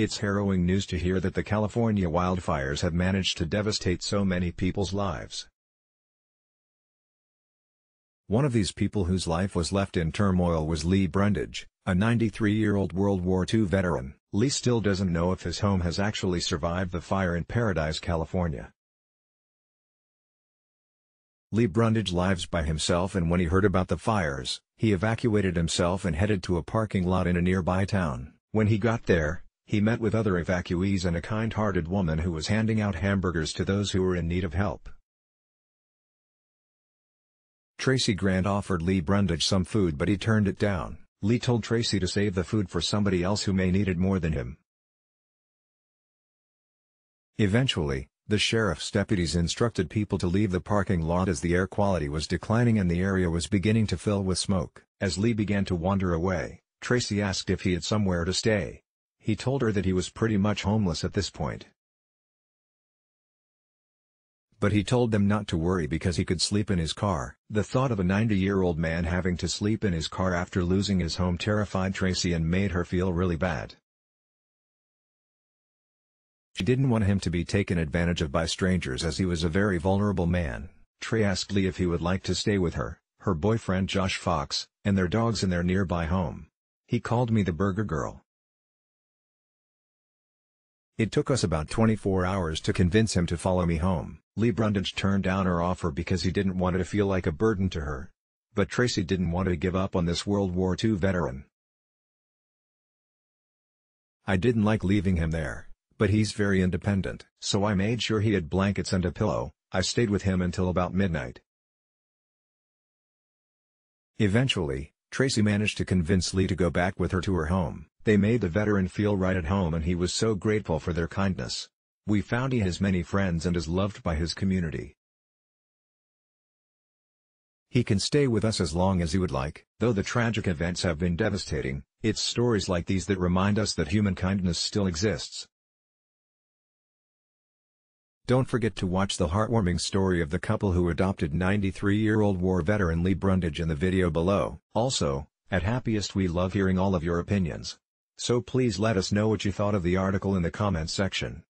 It's harrowing news to hear that the California wildfires have managed to devastate so many people's lives. One of these people whose life was left in turmoil was Lee Brundige, a 93-year-old World War II veteran. Lee still doesn't know if his home has actually survived the fire in Paradise, California. Lee Brundige lives by himself, and when he heard about the fires, he evacuated himself and headed to a parking lot in a nearby town. When he got there, he met with other evacuees and a kind-hearted woman who was handing out hamburgers to those who were in need of help. Tracy Grant offered Lee Brundige some food, but he turned it down. Lee told Tracy to save the food for somebody else who may need it more than him. Eventually, the sheriff's deputies instructed people to leave the parking lot as the air quality was declining and the area was beginning to fill with smoke. As Lee began to wander away, Tracy asked if he had somewhere to stay. He told her that he was pretty much homeless at this point. But he told them not to worry because he could sleep in his car. The thought of a 90-year-old man having to sleep in his car after losing his home terrified Tracy and made her feel really bad. She didn't want him to be taken advantage of by strangers as he was a very vulnerable man. Trey asked Lee if he would like to stay with her, her boyfriend Josh Fox, and their dogs in their nearby home. He called me the Burger Girl. It took us about 24 hours to convince him to follow me home. Lee Brundige turned down her offer because he didn't want it to feel like a burden to her. But Tracy didn't want to give up on this World War II veteran. I didn't like leaving him there, but he's very independent. So I made sure he had blankets and a pillow. I stayed with him until about midnight. Eventually, Tracy managed to convince Lee to go back with her to her home. They made the veteran feel right at home and he was so grateful for their kindness. We found he has many friends and is loved by his community. He can stay with us as long as he would like. Though the tragic events have been devastating, it's stories like these that remind us that human kindness still exists. Don't forget to watch the heartwarming story of the couple who adopted 93-year-old war veteran Lee Brundige in the video below. Also, at Happiest we love hearing all of your opinions. So please let us know what you thought of the article in the comments section.